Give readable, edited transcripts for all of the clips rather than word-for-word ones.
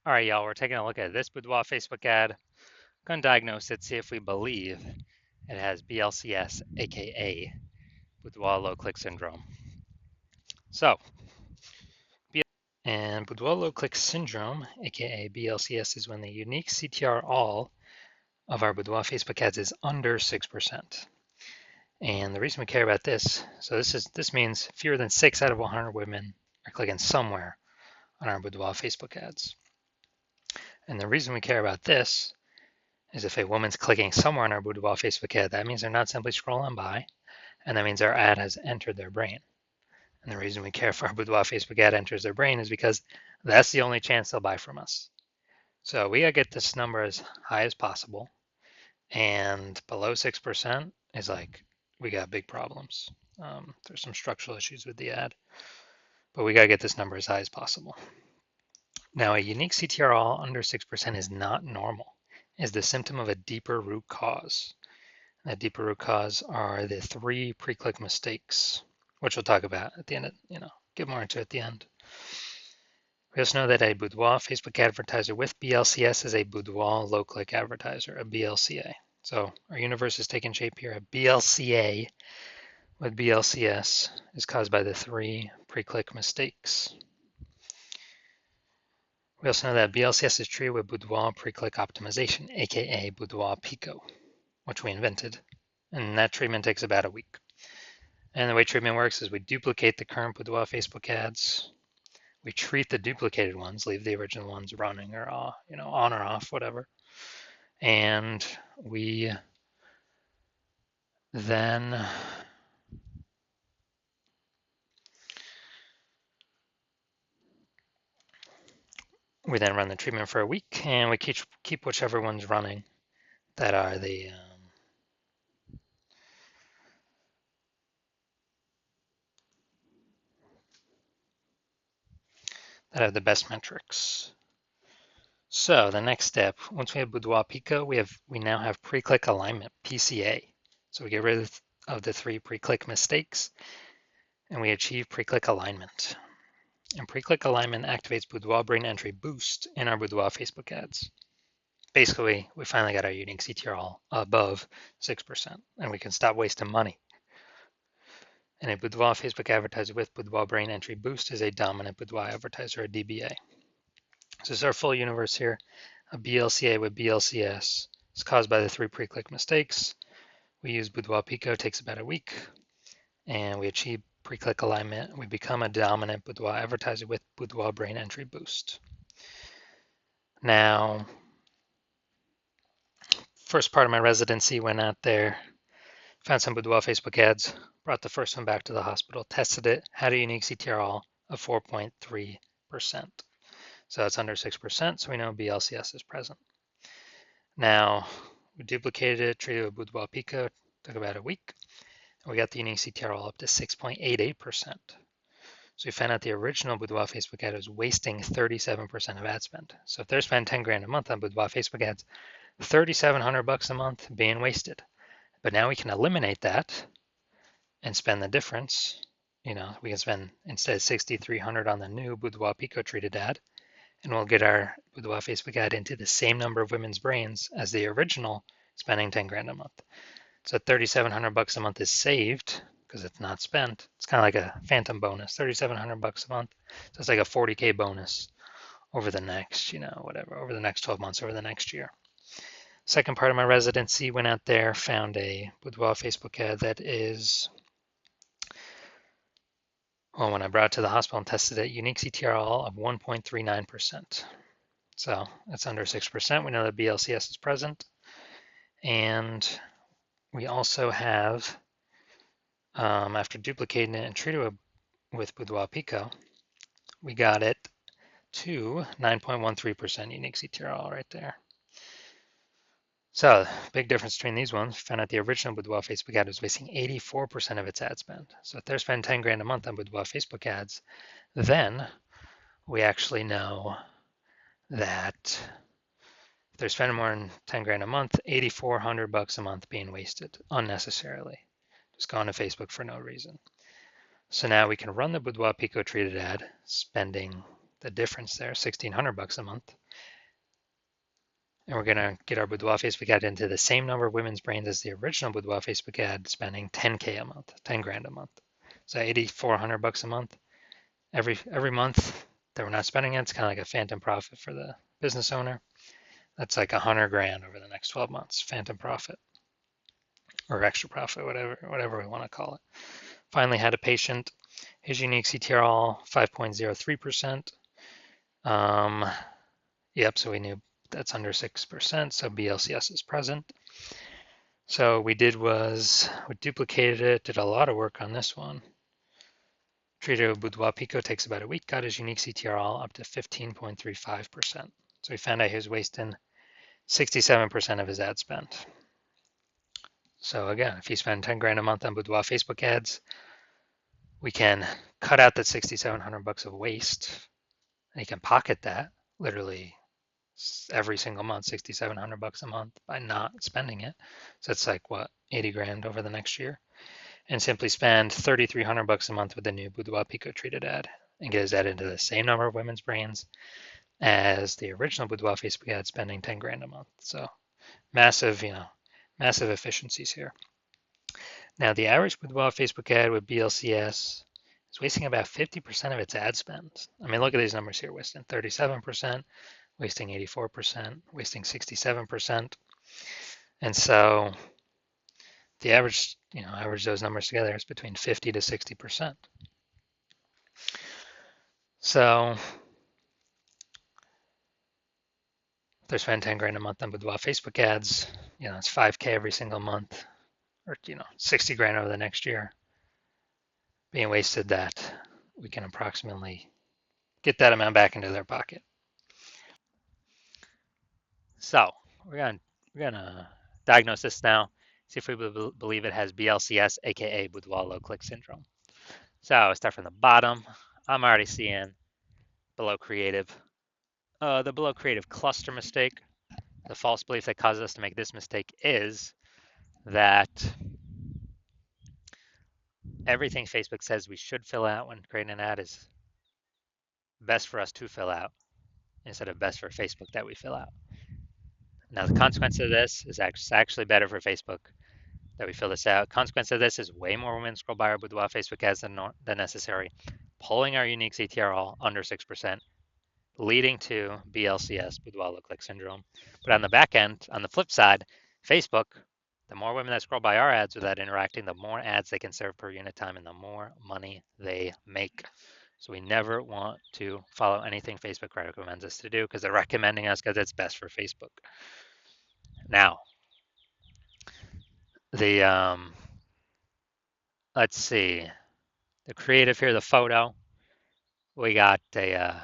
All right, y'all, we're taking a look at this Boudoir Facebook ad. Going to diagnose it, see if we believe it has BLCS, aka Boudoir low click syndrome. So, Boudoir low click syndrome, aka BLCS, is when the unique CTR all of our Boudoir Facebook ads is under 6%. And the reason we care about this, so this means fewer than 6 out of 100 women are clicking somewhere on our Boudoir Facebook ads. And the reason we care about this is if a woman's clicking somewhere on our Boudoir Facebook ad, that means they're not simply scrolling by, and that means our ad has entered their brain. And the reason we care if our Boudoir Facebook ad enters their brain is because that's the only chance they'll buy from us. So we gotta get this number as high as possible, and below 6% is like, we got big problems. There's some structural issues with the ad, but we gotta get this number as high as possible. Now, a unique CTRL under 6% is not normal. It's the symptom of a deeper root cause. That deeper root cause are the 3 pre-click mistakes, which we'll talk about at the end, get more into at the end. We also know that a Boudoir Facebook advertiser with BLCS is a Boudoir low-click advertiser, a BLCA. So our universe is taking shape here. A BLCA with BLCS is caused by the 3 pre-click mistakes. We also know that BLCS is treated with Boudoir pre-click optimization, aka Boudoir Pico, which we invented, and that treatment takes about a week. And the way treatment works is we duplicate the current Boudoir Facebook ads. We treat the duplicated ones, leave the original ones running or on or off, whatever. And we then run the treatment for a week, and we keep whichever ones running that are the that have the best metrics. So the next step, once we have Boudoir Pico, we now have pre-click alignment, PCA. So we get rid of the 3 pre-click mistakes, and we achieve pre-click alignment. And pre-click alignment activates Boudoir brain entry boost in our Boudoir Facebook ads. Basically, we finally got our unique CTR above 6%, and we can stop wasting money. And a Boudoir Facebook advertiser with Boudoir brain entry boost is a dominant Boudoir advertiser, a DBA. So this is our full universe here. A BLCA with BLCS is caused by the 3 pre-click mistakes. We use Boudoir Pico, takes about a week, and we achieve pre-click alignment. We become a dominant Boudoir advertiser with Boudoir brain entry boost. Now, first part of my residency, went out there, found some Boudoir Facebook ads, brought the first one back to the hospital, tested it, had a unique CTRL of 4.3%. So that's under 6%, so we know BLCS is present. Now, we duplicated it, treated it with Boudoir Pico, took about a week, and we got the unique CTRL up to 6.88%. So we found out the original Boudoir Facebook ad was wasting 37% of ad spend. So if they're spending 10 grand a month on Boudoir Facebook ads, $3,700 a month being wasted. But now we can eliminate that and spend the difference. We can spend instead $6,300 on the new Boudoir Pico treated ad, and we'll get our Boudoir Facebook ad into the same number of women's brains as the original spending 10 grand a month. So $3,700 a month is saved because it's not spent. It's kind of like a phantom bonus, $3,700 a month. So it's like a 40K bonus over the next, over the next 12 months, over the next year. Second part of my residency, went out there, found a Boudoir Facebook ad that is, well, when I brought it to the hospital and tested it, unique CTRL of 1.39%. So that's under 6%. We know that BLCS is present. And we also have, after duplicating it and treating it with Boudoir Pico, we got it to 9.13% unique CTRL right there. So big difference between these ones. Found out the original Boudoir Facebook ad was wasting 84% of its ad spend. So if they're spending 10 grand a month on Boudoir Facebook ads, then we actually know that if they're spending more than 10 grand a month, $8,400 a month being wasted unnecessarily, just going to Facebook for no reason. So now we can run the Boudoir Pico treated ad, spending the difference there, $1,600 a month, And we're going to get our Boudoir Facebook ad into the same number of women's brains as the original Boudoir Facebook ad, spending 10K a month, 10 grand a month. So 8,400 bucks a month. Every month that we're not spending it, it's kind of like a phantom profit for the business owner. That's like 100 grand over the next 12 months, phantom profit or extra profit, whatever we want to call it. Finally had a patient. His unique CTR 5.03%. Yep, so we knew that's under 6%, so BLCS is present. So we did was we duplicated it, did a lot of work on this one. Treated with Boudoir Pico, takes about a week, got his unique CTR up to 15.35%. So we found out he was wasting 67% of his ad spend. So again, if you spend 10 grand a month on Boudoir Facebook ads, we can cut out that 6,700 bucks of waste, and you can pocket that literally every single month, 6,700 bucks a month by not spending it. So it's like what, 80 grand over the next year, and simply spend 3,300 bucks a month with the new Boudoir Pico treated ad and get his ad into the same number of women's brains as the original Boudoir Facebook ad, spending 10 grand a month. So massive, massive efficiencies here. Now the average Boudoir Facebook ad with BLCS is wasting about 50% of its ad spend. I mean, look at these numbers here, wasting 37%, wasting 84%, wasting 67%. And so the average, average those numbers together is between 50 to 60%. So if they're spending 10 grand a month on Boudoir Facebook ads, it's 5K every single month, or 60 grand over the next year being wasted, that we can approximately get that amount back into their pocket. So we're gonna diagnose this now, see if we believe it has BLCS, aka Boudoir low click syndrome. So I start from the bottom. I'm already seeing below creative. The below creative cluster mistake. The false belief that causes us to make this mistake is that everything Facebook says we should fill out when creating an ad is best for us to fill out instead of best for Facebook that we fill out. Now, the consequence of this is actually better for Facebook that we fill this out. Consequence of this is way more women scroll by our Boudoir Facebook ads than necessary, pulling our unique CTR all under 6%, leading to BLCS, Boudoir low click syndrome. But on the back end, on the flip side, Facebook, the more women that scroll by our ads without interacting, the more ads they can serve per unit time and the more money they make. So we never want to follow anything Facebook recommends us to do because they're recommending us because it's best for Facebook. Now, let's see, the creative here, the photo, we got a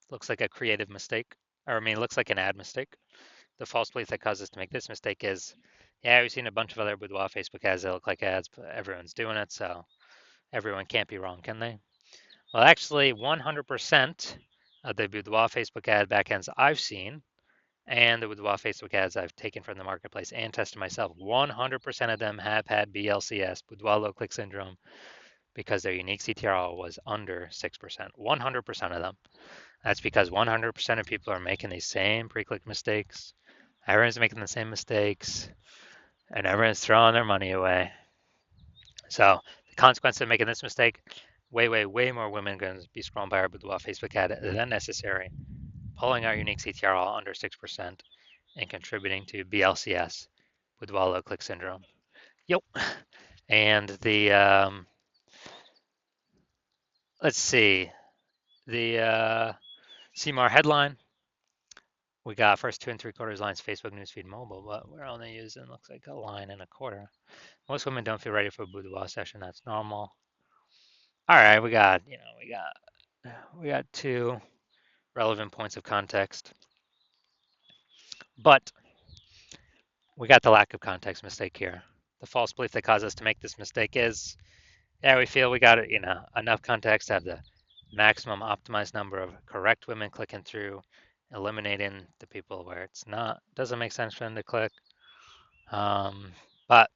looks like a creative mistake, or I mean, looks like an ad mistake. The false belief that causes us to make this mistake is, yeah, we've seen a bunch of other Boudoir Facebook ads that look like ads, but everyone's doing it, so everyone can't be wrong, can they? Well, actually, 100% of the Boudoir Facebook ad backends I've seen, and the Boudoir Facebook ads I've taken from the marketplace and tested myself, 100% of them have had BLCS, Boudoir low click syndrome, because their unique CTR was under 6%. 100% of them. That's because 100% of people are making these same pre-click mistakes. Everyone's making the same mistakes, and everyone's throwing their money away. So the consequence of making this mistake, way more women are going to be scrolling by our Boudoir Facebook ad than necessary, pulling our unique CTR all under 6% and contributing to BLCS, Boudoir low click syndrome. Yep. And the let's see, the CMAR headline. We got first 2 3/4 lines Facebook newsfeed mobile, but we're only using, looks like, a line and a quarter. Most women don't feel ready for a boudoir session. That's normal. All right, we got 2 relevant points of context, but we got the lack of context mistake here. The false belief that caused us to make this mistake is, yeah, we feel we got enough context to have the maximum optimized number of correct women clicking through, eliminating the people where doesn't make sense for them to click. But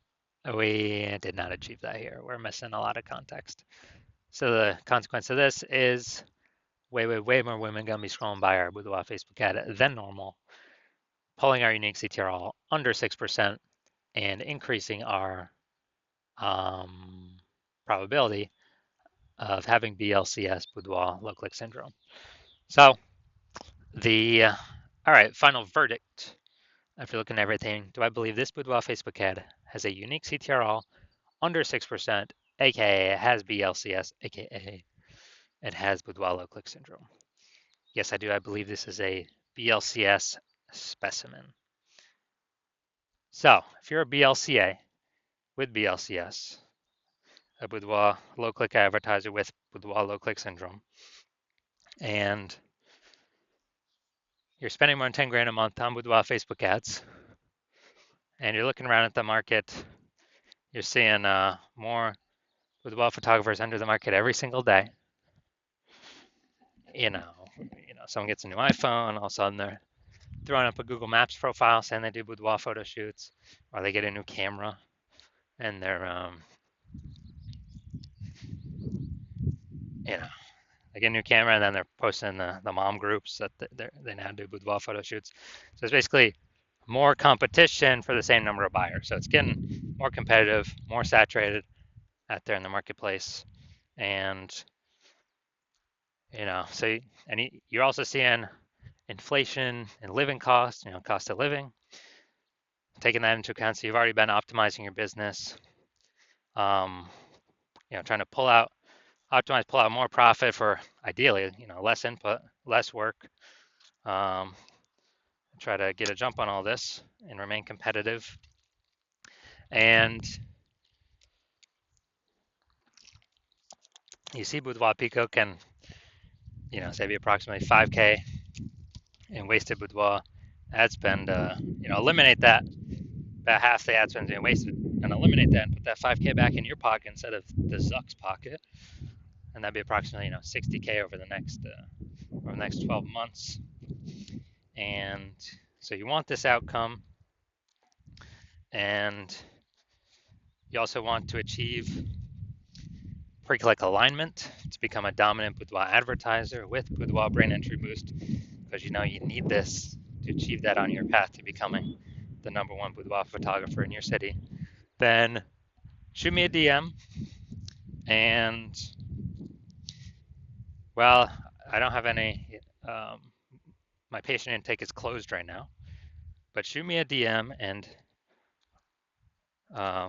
we did not achieve that here. We're missing a lot of context. So the consequence of this is way more women gonna be scrolling by our Boudoir Facebook ad than normal, pulling our unique CTR all under 6% and increasing our probability of having BLCS, Boudoir low click syndrome. So all right, final verdict. After looking at everything, do I believe this Boudoir Facebook ad has a unique CTRL under 6%, aka it has BLCS, aka it has Boudoir low click syndrome? Yes, I do. I believe this is a BLCS specimen. So if you're a BLCA with BLCS, a Boudoir low click advertiser with Boudoir low click syndrome, and you're spending more than 10 grand a month on Boudoir Facebook ads, and you're looking around at the market, you're seeing more Boudoir photographers enter the market every single day. You know, someone gets a new iPhone, all of a sudden they're throwing up a Google Maps profile saying they do boudoir photo shoots, or they get a new camera and they're, you know, they get a new camera and then they're posting the mom groups that they now do boudoir photo shoots. So it's basically more competition for the same number of buyers. So it's getting more competitive, more saturated out there in the marketplace, and so you're also seeing inflation and living costs, cost of living, taking that into account. So you've already been optimizing your business, trying to pull out more profit for ideally, less input, less work. Try to get a jump on all this and remain competitive. And you see Boudoir Pico can, save you approximately 5K in wasted Boudoir ad spend. Eliminate that, about half the ad spend being wasted, and eliminate that and put that 5K back in your pocket instead of the Zuck's pocket. And that'd be approximately 60K over the next 12 months. And so you want this outcome, and you also want to achieve pre-click alignment to become a dominant Boudoir advertiser with Boudoir Brain Entry Boost, because you need this to achieve that on your path to becoming the #1 boudoir photographer in your city. Then shoot me a DM, and well, I don't have any. My patient intake is closed right now, but shoot me a DM and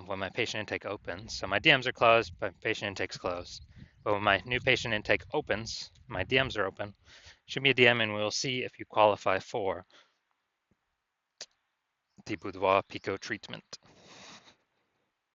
when my patient intake opens. So my DMs are closed, but patient intake's closed. But when my new patient intake opens, my DMs are open. Shoot me a DM and we'll see if you qualify for the Boudoir Pico treatment.